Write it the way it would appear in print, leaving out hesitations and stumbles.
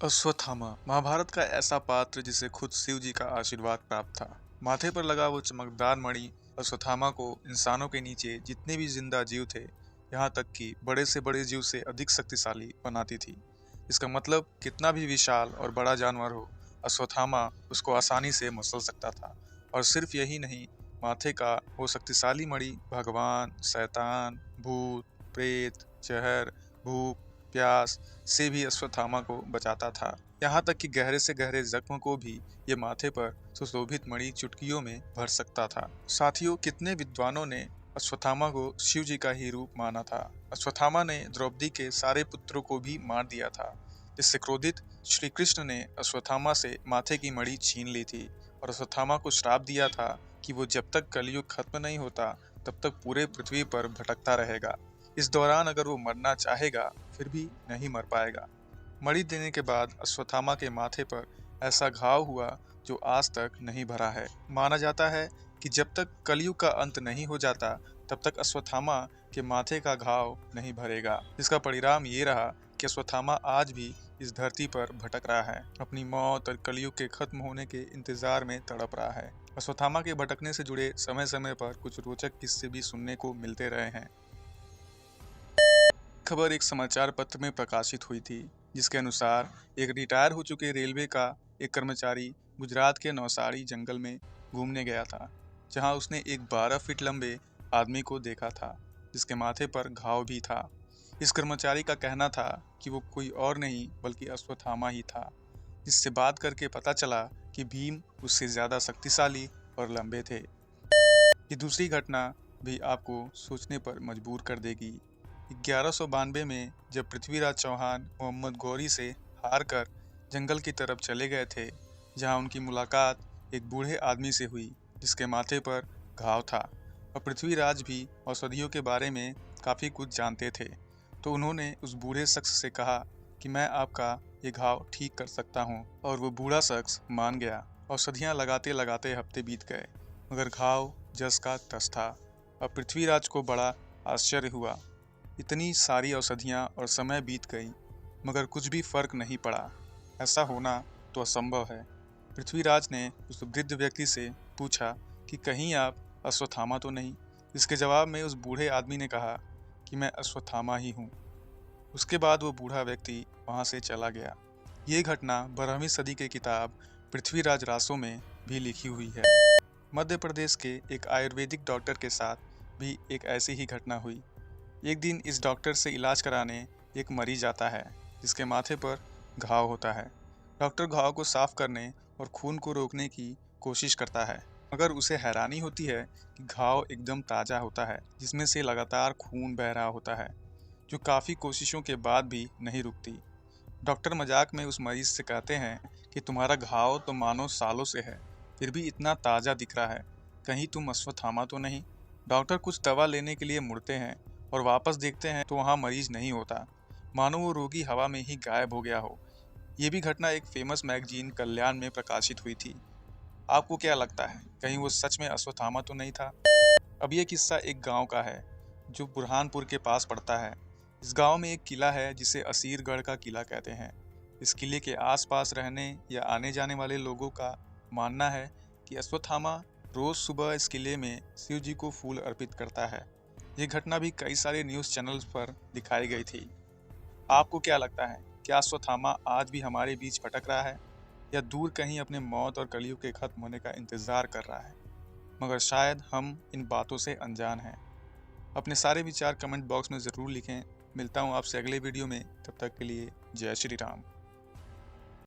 अश्वत्थामा महाभारत का ऐसा पात्र जिसे खुद शिव जी का आशीर्वाद प्राप्त था। माथे पर लगा वो चमकदार मणि अश्वत्थामा को इंसानों के नीचे जितने भी जिंदा जीव थे, यहाँ तक कि बड़े से बड़े जीव से अधिक शक्तिशाली बनाती थी। इसका मतलब कितना भी विशाल और बड़ा जानवर हो, अश्वत्थामा उसको आसानी से मसल सकता था। और सिर्फ यही नहीं, माथे का वो शक्तिशाली मणि भगवान, शैतान, भूत, प्रेत, जहर, भूख, प्यास से भी अश्वत्थामा को बचाता था। यहाँ तक कि गहरे से गहरे जख्म को भी ये माथे पर सुशोभित मणि चुटकियों में भर सकता था। साथियों, कितने विद्वानों ने अश्वत्थामा को शिव जी का ही रूप माना था। अश्वत्थामा ने द्रौपदी के सारे पुत्रों को भी मार दिया था, जिससे क्रोधित श्री कृष्ण ने अश्वत्थामा से माथे की मणि छीन ली थी और अश्वत्थामा को श्राप दिया था कि वो जब तक कलयुग खत्म नहीं होता तब तक पूरे पृथ्वी पर भटकता रहेगा। इस दौरान अगर वो मरना चाहेगा फिर भी नहीं मर पाएगा। मणि देने के बाद अश्वत्थामा के माथे पर ऐसा घाव हुआ जो आज तक नहीं भरा है। माना जाता है कि जब तक कलयुग का अंत नहीं हो जाता तब तक अश्वत्थामा के माथे का घाव नहीं भरेगा। जिसका परिणाम ये रहा कि अश्वत्थामा आज भी इस धरती पर भटक रहा है, अपनी मौत और कलयुग के खत्म होने के इंतजार में तड़प रहा है। अश्वत्थामा के भटकने से जुड़े समय समय पर कुछ रोचक किस्से भी सुनने को मिलते रहे हैं। खबर एक समाचार पत्र में प्रकाशित हुई थी, जिसके अनुसार एक रिटायर हो चुके रेलवे का एक कर्मचारी गुजरात के नौसाड़ी जंगल में घूमने गया था, जहां उसने एक 12 फीट लंबे आदमी को देखा था, जिसके माथे पर घाव भी था। इस कर्मचारी का कहना था कि वो कोई और नहीं बल्कि अश्वत्थामा ही था, जिससे बात करके पता चला कि भीम उससे ज्यादा शक्तिशाली और लंबे थे। ये दूसरी घटना भी आपको सोचने पर मजबूर कर देगी। 1192 में जब पृथ्वीराज चौहान मोहम्मद गौरी से हारकर जंगल की तरफ चले गए थे, जहां उनकी मुलाकात एक बूढ़े आदमी से हुई जिसके माथे पर घाव था और पृथ्वीराज भी औषधियों के बारे में काफ़ी कुछ जानते थे, तो उन्होंने उस बूढ़े शख्स से कहा कि मैं आपका ये घाव ठीक कर सकता हूँ। और वो बूढ़ा शख्स मान गया। औषधियाँ लगाते लगाते हफ्ते बीत गए, मगर घाव जस का तस था। और पृथ्वीराज को बड़ा आश्चर्य हुआ। इतनी सारी औषधियाँ और समय बीत गई, मगर कुछ भी फर्क नहीं पड़ा। ऐसा होना तो असंभव है। पृथ्वीराज ने उस वृद्ध व्यक्ति से पूछा कि कहीं आप अश्वत्थामा तो नहीं। इसके जवाब में उस बूढ़े आदमी ने कहा कि मैं अश्वत्थामा ही हूँ। उसके बाद वो बूढ़ा व्यक्ति वहाँ से चला गया। ये घटना 12वीं सदी के किताब पृथ्वीराज रासो में भी लिखी हुई है। मध्य प्रदेश के एक आयुर्वेदिक डॉक्टर के साथ भी एक ऐसी ही घटना हुई। एक दिन इस डॉक्टर से इलाज कराने एक मरीज आता है, जिसके माथे पर घाव होता है। डॉक्टर घाव को साफ करने और खून को रोकने की कोशिश करता है, मगर उसे हैरानी होती है कि घाव एकदम ताज़ा होता है, जिसमें से लगातार खून बह रहा होता है, जो काफ़ी कोशिशों के बाद भी नहीं रुकती। डॉक्टर मजाक में उस मरीज से कहते हैं कि तुम्हारा घाव तो मानो सालों से है, फिर भी इतना ताज़ा दिख रहा है, कहीं तुम अश्वत्थामा तो नहीं। डॉक्टर कुछ दवा लेने के लिए मुड़ते हैं और वापस देखते हैं तो वहाँ मरीज नहीं होता, मानो वो रोगी हवा में ही गायब हो गया हो। ये भी घटना एक फेमस मैगजीन कल्याण में प्रकाशित हुई थी। आपको क्या लगता है, कहीं वो सच में अश्वत्थामा तो नहीं था? अब ये किस्सा एक गांव का है जो बुरहानपुर के पास पड़ता है। इस गांव में एक किला है जिसे असीरगढ़ का किला कहते हैं। इस किले के आसपास रहने या आने जाने वाले लोगों का मानना है कि अश्वत्थामा रोज सुबह इस किले में शिव जी को फूल अर्पित करता है। ये घटना भी कई सारे न्यूज़ चैनल्स पर दिखाई गई थी। आपको क्या लगता है, क्या अश्वत्थामा आज भी हमारे बीच भटक रहा है या दूर कहीं अपने मौत और कलयुग के खत्म होने का इंतजार कर रहा है? मगर शायद हम इन बातों से अनजान हैं। अपने सारे विचार कमेंट बॉक्स में ज़रूर लिखें। मिलता हूँ आपसे अगले वीडियो में, तब तक के लिए जय श्री राम।